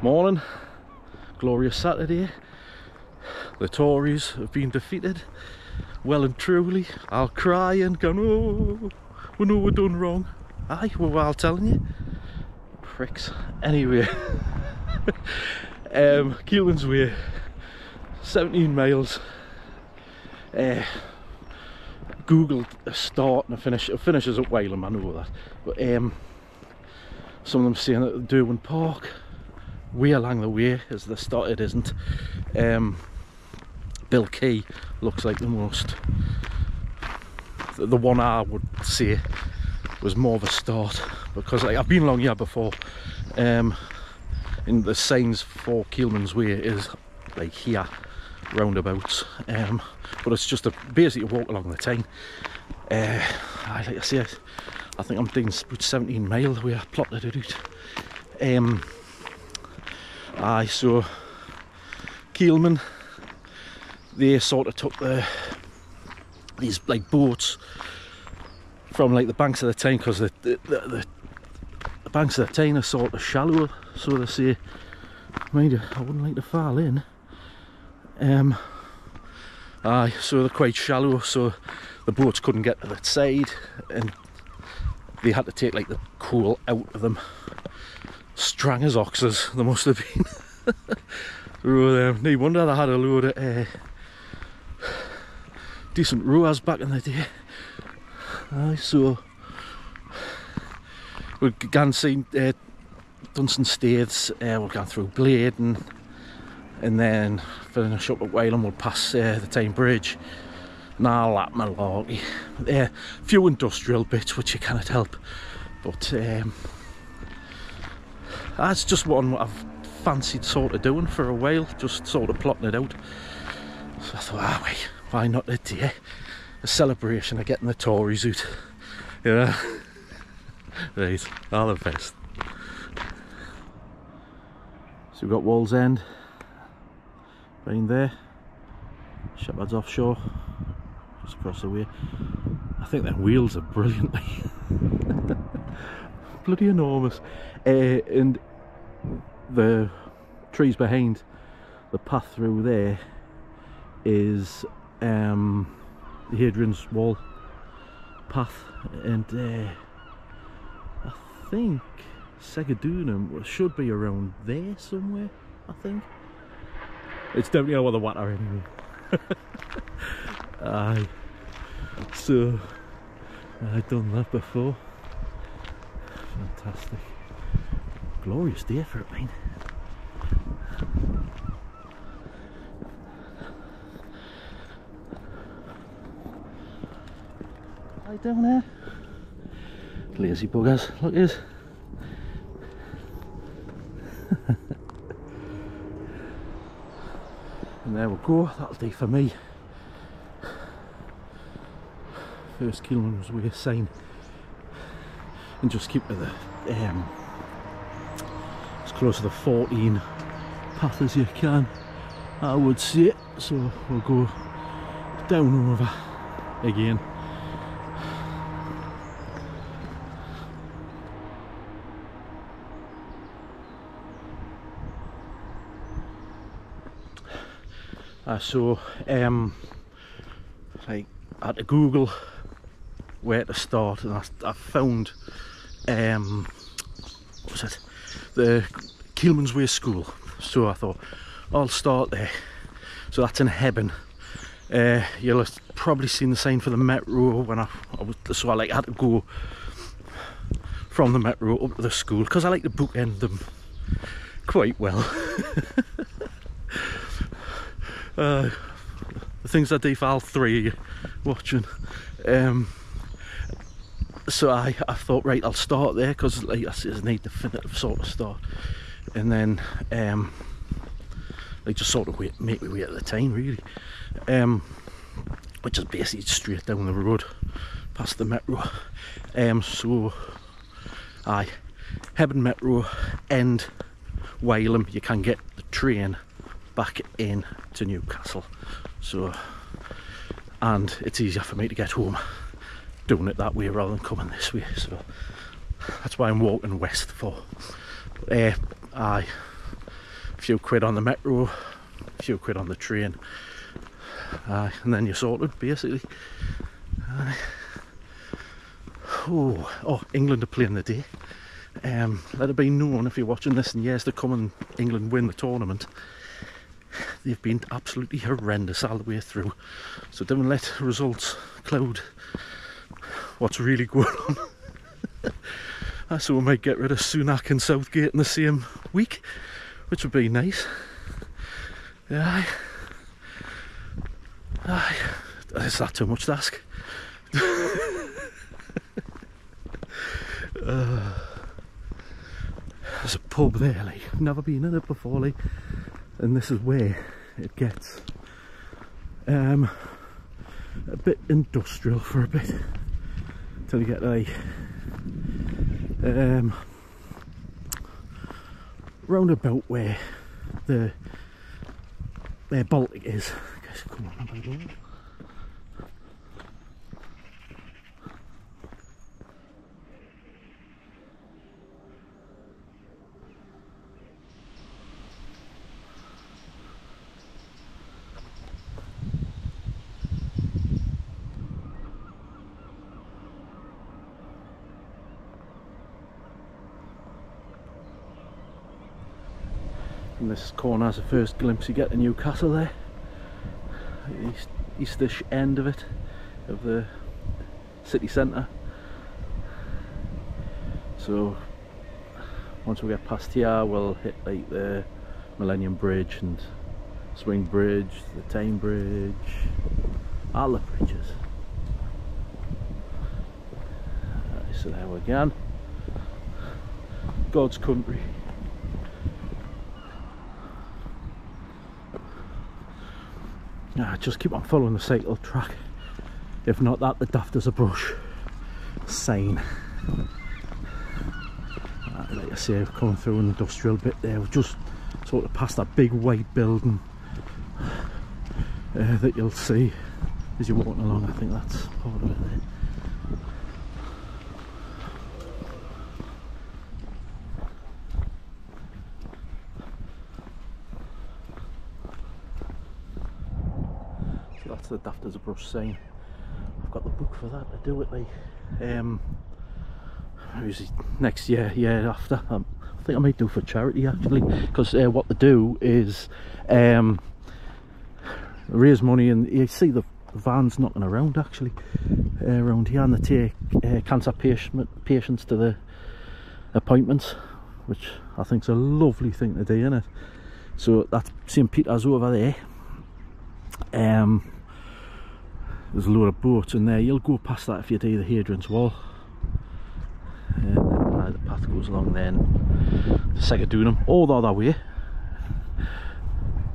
Morning, glorious Saturday. The Tories have been defeated, well and truly. I'll cry and go, oh, we know we're done wrong. Aye, well, I'll telling you. Pricks. Anyway, Keelman's Way, 17 miles. Googled a start and a finish. It finishes at Wylam, I know that. But some of them saying that Derwent Park, way along the way is the start. It isn't. Bill Key looks like the most, the one I would say was more of a start, because like I've been along here before, and the signs for Keelman's Way is like here roundabouts, but it's just basically a walk along the Tyne. Like I say, I think I'm doing about 17 miles where I plotted it out. So Keelmen, they sort of took these like boats from like the banks of the Tyne, because the banks of the Tyne are sort of shallow, so they say. Mind you, I wouldn't like to fall in. So they're quite shallow, so the boats couldn't get to that side, and they had to take like the coal out of them. Strong as oxes they must have been. So, no wonder they had a load of decent rowers back in the day. So we've gone seen Dunstan Staithes, we've gone through Bladen, and then finish up at Wylam, we'll pass the Tyne Bridge. Now that malarkey. Few industrial bits which you cannot help, but that's just one what I've fancied sort of doing for a while, just sort of plotting it out. So I thought, wait, why not today? A celebration of getting the Tories out, you know. Right, all the best. So we've got Wall's End behind there, Shepherd's Offshore just across the way. I think their wheels are brilliantly bloody enormous, and the trees behind the path through there is the Hadrian's Wall path, and I think Segadunum should be around there somewhere. I think it's definitely over the water anyway. Aye, so I've done that before. Fantastic, glorious day for it, mate. Right down there, lazy buggers, look at this. And there we go, that'll do for me. First Keelman's Way sign, and just keep to the as close to the 14 path as you can, I would say. So we'll go down over again. So like I had to Google where to start, and I found what was it, the Keelman's Way School. So I thought I'll start there. So that's in Hebburn. You'll have probably seen the sign for the metro when I was, so I like had to go from the metro up to the school, because I like to bookend them quite well. The things I do for all three watching. So I thought, right, I'll start there, because like I just need the definitive sort of start, and then like just sort of make my way at the Tyne really, which is basically straight down the road past the metro. So Hebburn Metro, end Wylam, you can get the train back in to Newcastle. So, and it's easier for me to get home doing it that way rather than coming this way, so that's why I'm walking west for. few quid on the metro, a few quid on the train, and then you're sorted basically. Oh, England are playing the day. Let it be known, if you're watching this in years to come and England win the tournament, they've been absolutely horrendous all the way through, so don't let results cloud what's really going on. So we might get rid of Sunak and Southgate in the same week, which would be nice. Is that too much to ask? There's a pub there, like, I've never been in it before, like, and this is where it gets a bit industrial for a bit, till you get like round about where the Baltic is. I guess, come on, about that. And this corner has the first glimpse you get of Newcastle there, eastish end of it, of the city centre. So once we get past here, we'll hit like the Millennium Bridge and Swing Bridge, the Tyne Bridge, all the bridges. So there we go, God's country. Just keep on following the cycle track. If not that, the daft as a brush sign. Like I say, coming through an industrial bit there, we've just sort of past that big white building that you'll see as you're walking along. I think that's part of it there. That's the daft as a brush sign. I've got the book for that to do it, like next year, year after. I think I might do for charity actually, because what they do is raise money, and you see the vans knocking around actually around here, and they take cancer patients to the appointments, which I think is a lovely thing to do, isn't it? So that's St. Peter's over there. There's a load of boats in there. You'll go past that if you do the Hadrian's Wall. The path goes along then to Segadunum, all the other way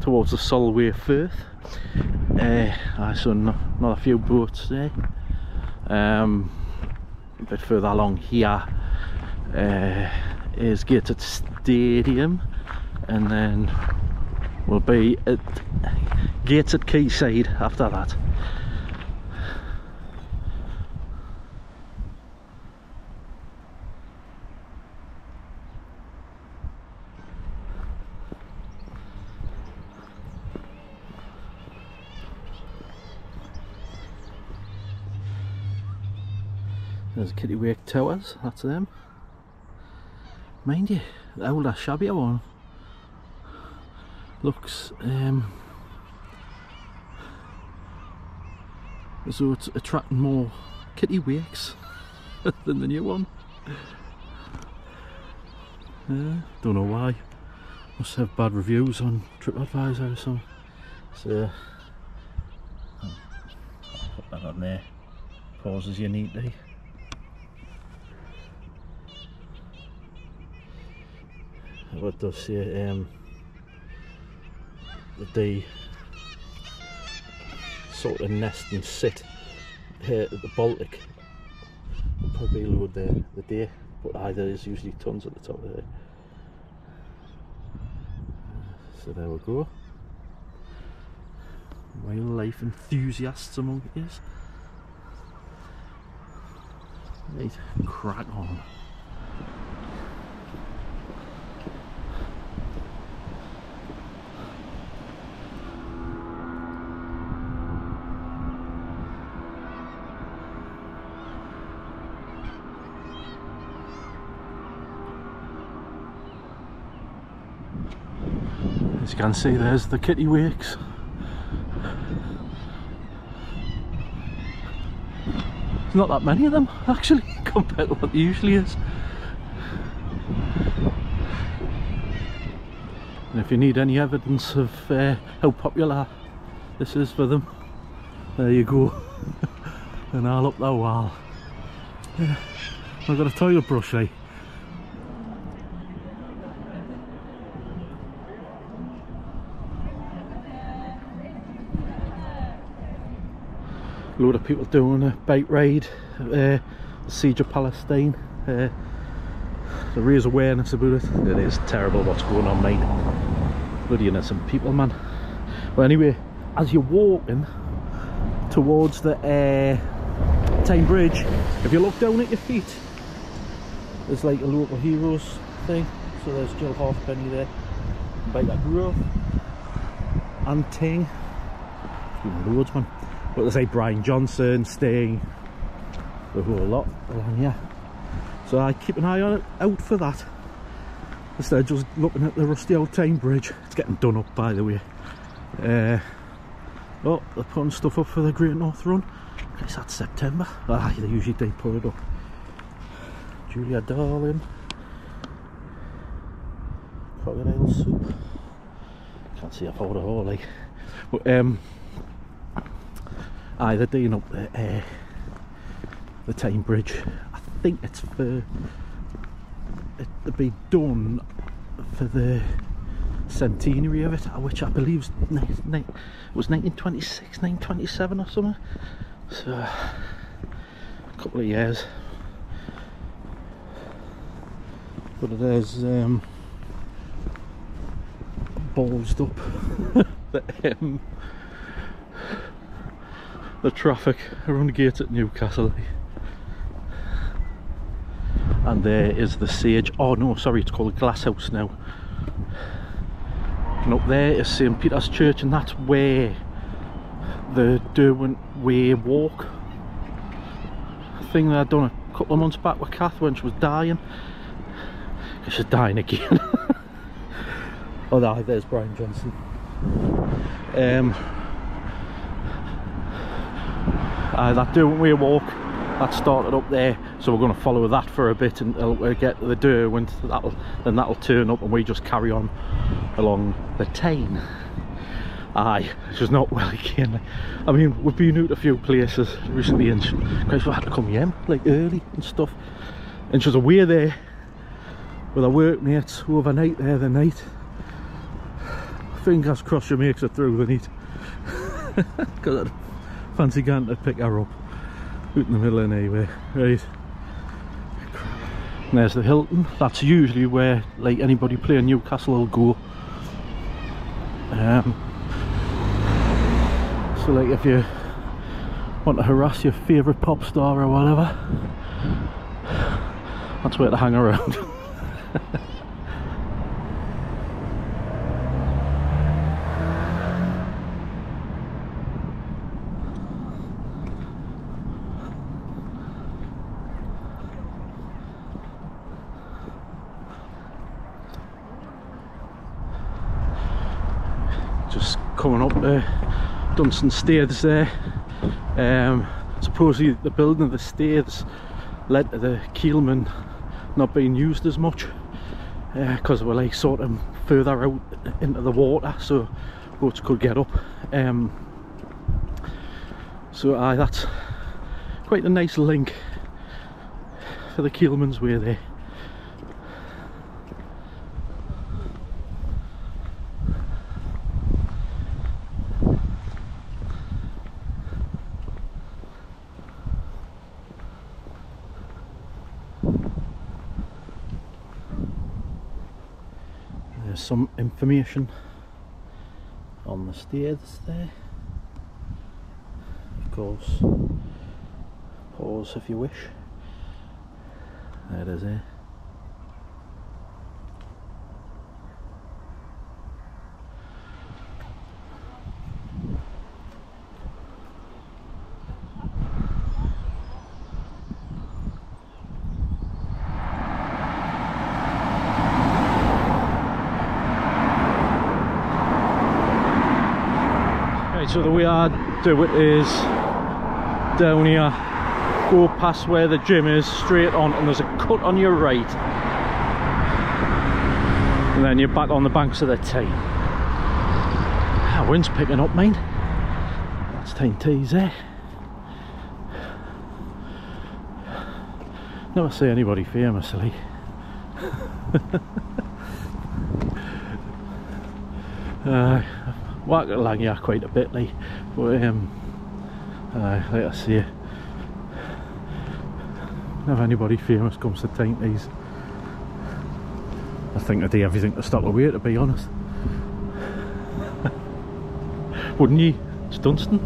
towards the Solway Firth. So not a few boats there. A bit further along here is Gateshead Stadium, and then we'll be at Gateshead Quayside after that. There's Kittiwake Towers, that's them. Mind you, the older, shabbier one looks as though it's attracting more kittiwakes than the new one. Don't know why. Must have bad reviews on TripAdvisor or something. So I'll put that on there. Pause as you need to. What does say that they sort of nest and sit here at the Baltic. There'll probably load the day, but there is usually tons at the top of there. So there we go. Wildlife enthusiasts among us. Right, crack on. As you can see, there's the kittiwakes. There's not that many of them actually compared to what there usually is. And if you need any evidence of how popular this is for them, there you go. And I'll up that wall. Yeah. I've got a toilet brush, eh? A load of people doing a bike ride, Siege of Palestine. To raise awareness about it. It is terrible what's going on, mate. Bloody innocent people, man. But anyway, as you're walking towards the Tyne Bridge, if you look down at your feet, there's like a local heroes thing. So there's Jill Halfpenny there, Bike That Grove, and Ting. Loads, man. But there's like Brian Johnson, Sting, the whole lot along here. So I keep an eye on it, out for that, instead of just looking at the rusty old Tyne Bridge. It's getting done up, by the way. Oh, they're putting stuff up for the Great North Run. It's that September. Ah, they usually do put it up. Julia Darling. Crocodile soup. Can't see a photo at all, like. But aye, they're doing up the Tyne Bridge. I think it's for it to be done for the centenary of it, which I believe was 1926, 1927 or something. So a couple of years. But it is ballsed up. The traffic around the gates at Newcastle. And there is the Sage. Oh no, sorry, it's called the Glass House now. And up there is St Peter's Church, and that's where the Derwent Way walk thing that I'd done a couple of months back with Kath when she was dying. Because she's dying again. Oh no, there's Brian Johnson. That Derwent Way walk, that started up there, so we're going to follow that for a bit until we get to the Derwent. Then that'll turn up and we just carry on along the Tyne. Aye, it's just not well again. I mean, we've been out a few places recently and because we had to come here like early and stuff, and she was away there with her workmates overnight there the night. Fingers crossed she makes it through the night. Because I'd fancy going to pick her up out in the middle of nowhere. Right, and there's the Hilton. That's usually where like anybody playing Newcastle will go. So like if you want to harass your favourite pop star or whatever, that's where to hang around. Just coming up Dunstan Stairs there. Supposedly the building of the stairs led to the Keelmen not being used as much because we're like sort of further out into the water so boats could get up. So that's quite a nice link for the Keelmen's Way there. There's some information on the stairs there. Of course, pause if you wish. There it is there. so the way I do it is down here, go past where the gym is, straight on, and there's a cut on your right, and then you're back on the banks of the Tyne. Ah, wind's picking up, mate. That's Tyne Tees there. Never see anybody famously. Walked along here quite a bit, like, but like I say, never anybody famous comes to Tyne Tees. I think I do everything to stop away, to be honest. Wouldn't you? It's Dunstan.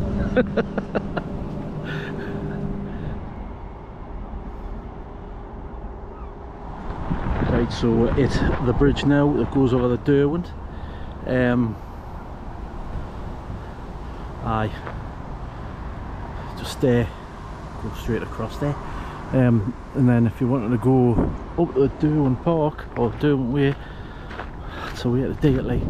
Right, so we're at the bridge now that goes over the Derwent. Aye, just go straight across there, and then if you wanted to go up to the Derwent Park or Derwent Way, that's a way to do it, like.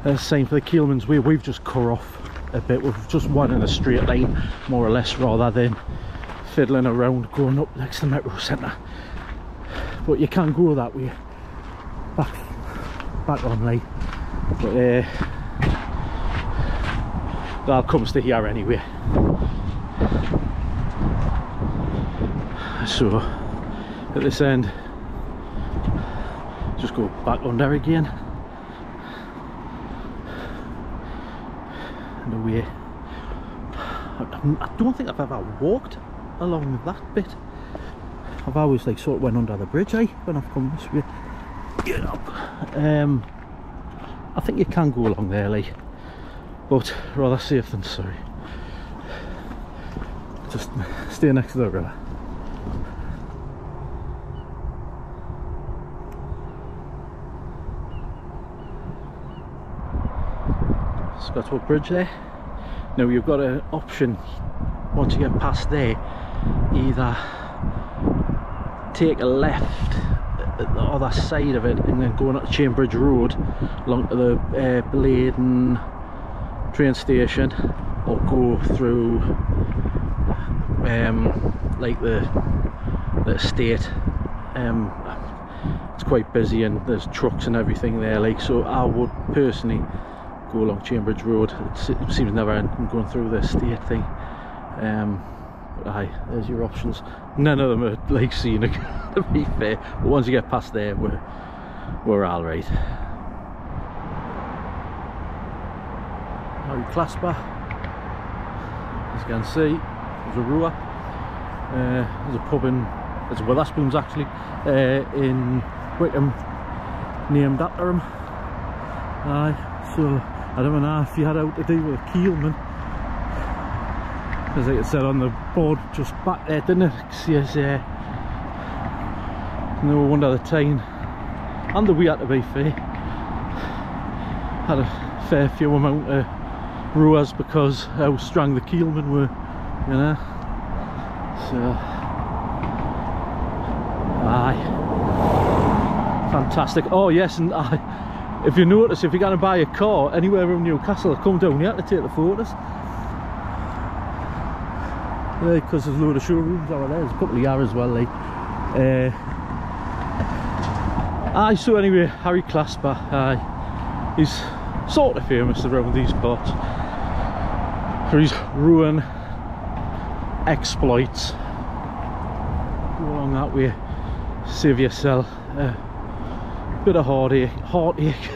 There's a sign for the Keelmen's Way. We've just cut off a bit, we've just won in a straight line more or less, rather than fiddling around going up next to the Metro Centre. But you can go that way back on, like, but that comes to here anyway. So at this end, just go back under again and away. I don't think I've ever walked along that bit. I've always like sort of went under the bridge, when I've come this way. Get up. I think you can go along there, like, but rather safe than sorry. Just stay next to the river. Scottswood Bridge there. Now you've got an option once you get past there, either take a left at the other side of it and then going up to Cambridge Road along to the Bladen train station, or go through like the estate. It's quite busy and there's trucks and everything there, like, so I would personally go along Cambridge Road. It seems never ending going through the estate thing. But aye, there's your options. None of them are like scenic, to be fair, but once you get past there, we're all right. Harry Clasper, as you can see, there's a Rua. There's a pub in, it's Witherspoon's actually, in Wickham, named after him. Aye, so I don't know if you had out to do with a Keelman, as it said on the board just back there, didn't it? It says no wonder the Tyne and the Weir, to be fair, had a fair few amount of rowers because how strong the Keelmen were, you know. So aye, fantastic. Oh yes, and if you notice, if you're going to buy a car anywhere around Newcastle, come down here to take the photos. Because there's a load of showrooms over there. There's a couple of here as well, like. Aye, so anyway, Harry Clasper, he's sort of famous around these parts for his ruin exploits. Go along that way, save yourself a bit of heartache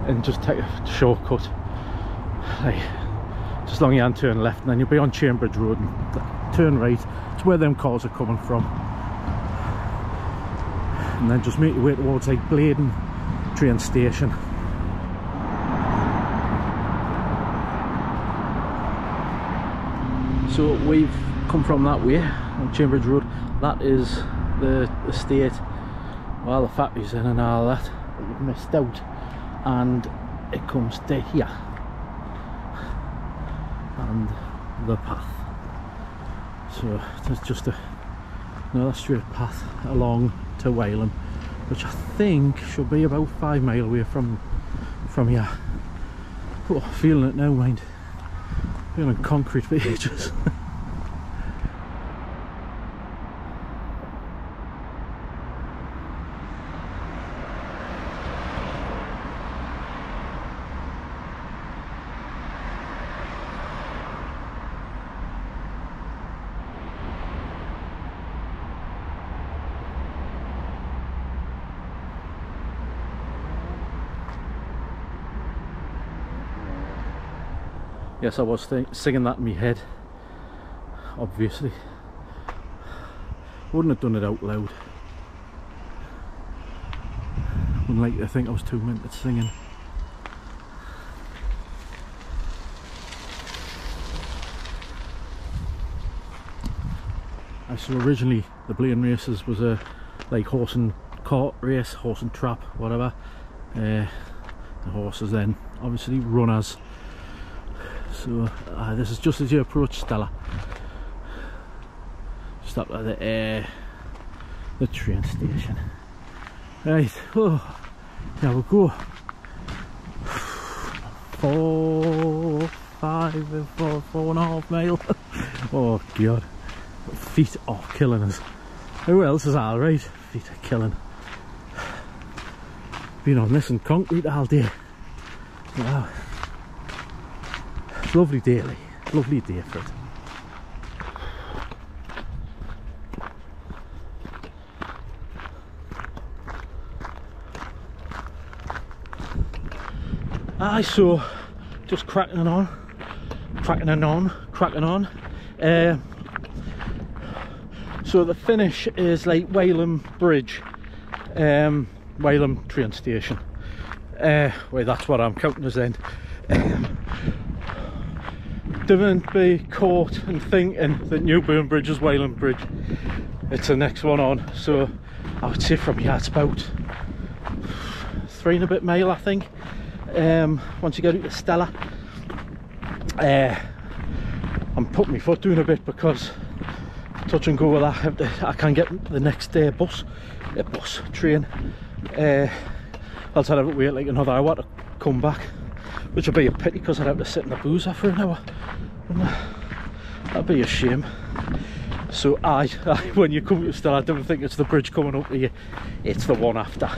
and just take a shortcut. Like, just long you hand turn left and then you'll be on Cambridge Road and turn right. It's where them cars are coming from, and then just make your way towards like Bladen train station. So we've come from that way on Cambridge Road. That is the estate, well, the factories in and all that we've missed out, and it comes to here and the path. So there's just another straight path along to Wylam, which I think should be about 5 miles away from from here. Oh, feeling it now, mind. Feeling concrete for ages. Yes, I was singing that in my head, obviously. Wouldn't have done it out loud. Wouldn't like to think I was 2 minutes singing. So originally the Blaine races was a like horse and cart race, horse and trap, whatever. The horses then obviously runners. So this is just as you approach Stella. Stop at the train station. Right, oh, here we go. 4.5 mile. Oh god, feet are killing us. Who else is alright? Feet are killing. Been on this and concrete all day. Wow. Lovely day, like. Lovely day for it. Aye, so just cracking on. So the finish is like Wylam Bridge, Wylam train station. Well, that's what I'm counting as end. Don't be caught and thinking that Newburn Bridge is Wylam Bridge. It's the next one on. So I would say from here it's about 3 and a bit mile, I think. Once you get out to Stella, I'm putting my foot down a bit because touch and go with that. I can get the next train. Else I'd have to wait like another hour to come back, which would be a pity because I'd have to sit in the boozer for an hour. That'd be a shame. So when you come to Stella, I don't think it's the bridge coming up to you, it's the one after.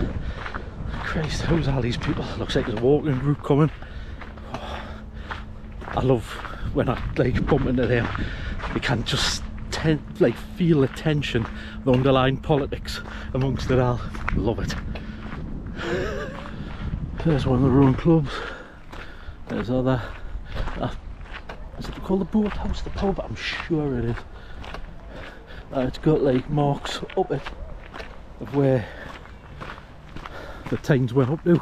Christ, who's all these people? Looks like there's a walking group coming. Oh, I love when I like bump into them. You can just like feel the tension, the underlying politics amongst it all. Love it. There's one of the rowing clubs. There's other. Is it called the Boathouse, the pub? I'm sure it is. It's got like marks up it of where the Tynes went up to.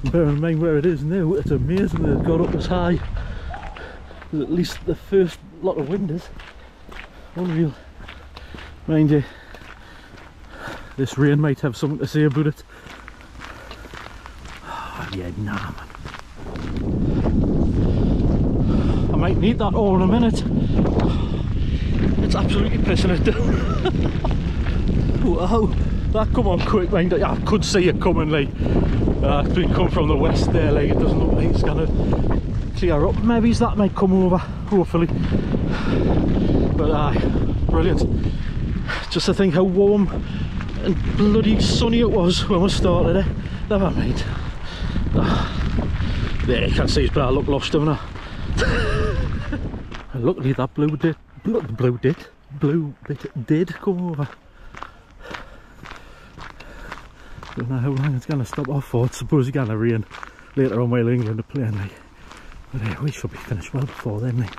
And bear in mind where it is now, it's amazing that it got up as high as at least the first lot of windows. Unreal. Mind you, this rain might have something to say about it. Oh, yeah, nah, man. I might need that all in a minute. It's absolutely pissing it down. Wow, that come on quick, mind. I could see it coming, like it's been coming from the west there, like it doesn't look like it's gonna clear up. Maybe that might come over, hopefully. But brilliant. Just to think how warm and bloody sunny it was when we started it. Never mind. There, you can't see it, but I look lost, don't I? Luckily that blue bit did come over. Don't know how long it's going to stop off for. I suppose it's going to rain later on while England are playing, like. But we should be finished well before then, like.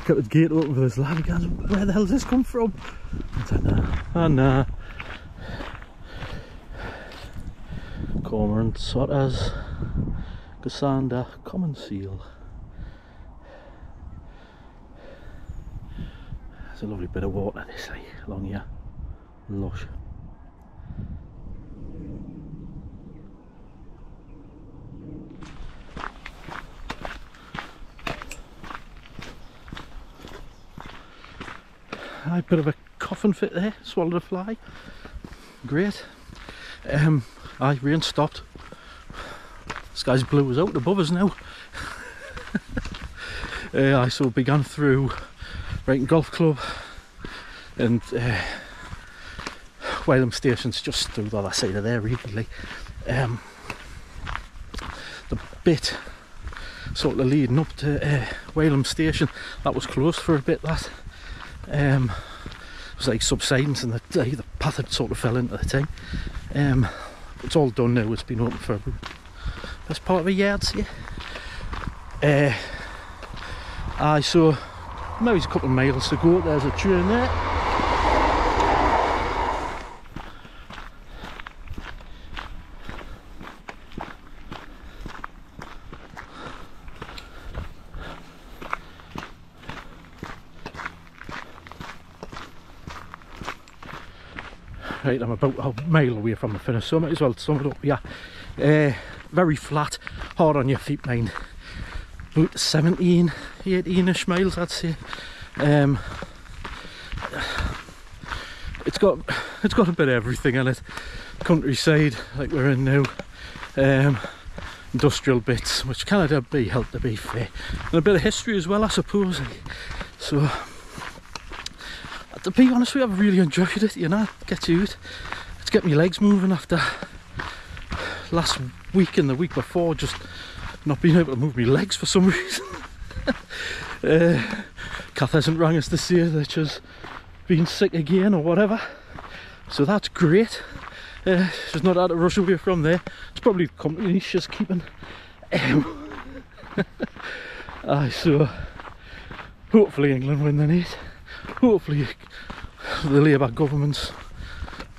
Got the gate open for this lad. He goes, where the hell's this come from? I said, nah. Cormorant, Sotters, Cassander, common seal. There's a lovely bit of water this way along here. Lush. A bit of a coffin fit there, swallowed a fly. great. Rain stopped. Sky's blue as out above us now. I so began through Brighton Golf Club, and Wylam Station's just through the other side of there really. The bit sort of leading up to Wylam Station, that was closed for a bit. That it was like subsidence, and the path had sort of fell into the thing. It's all done now. It's been open for best part of a year, I'd say. So maybe it's a couple of miles to go. There's a train there. Right, I'm about a mile away from the finish, so I might as well sum it up. Yeah, very flat, hard on your feet, mind. About 17, 18ish miles, I'd say. It's got a bit of everything in it. Countryside, like we're in now. Industrial bits, which kind of be helped, to be fair, and a bit of history as well, I suppose. So, to be honest with you, I've really enjoyed it. You know, get to it. It's get my legs moving after last week and the week before, just not being able to move my legs for some reason. Kath hasn't rang us to say that she's been sick again or whatever, so that's great. She's not had to rush away from there. It's probably the company she's keeping. So hopefully England win the net. Hopefully the Labour government's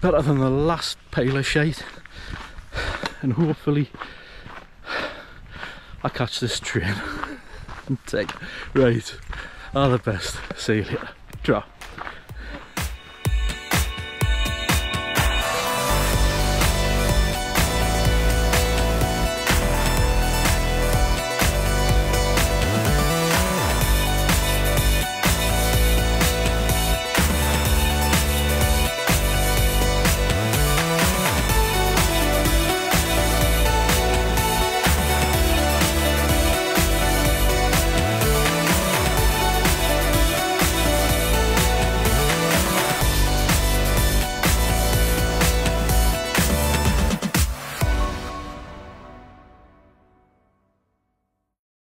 better than the last pile of shite, and hopefully I catch this train and take. Right, all the best. See you later. Ciao.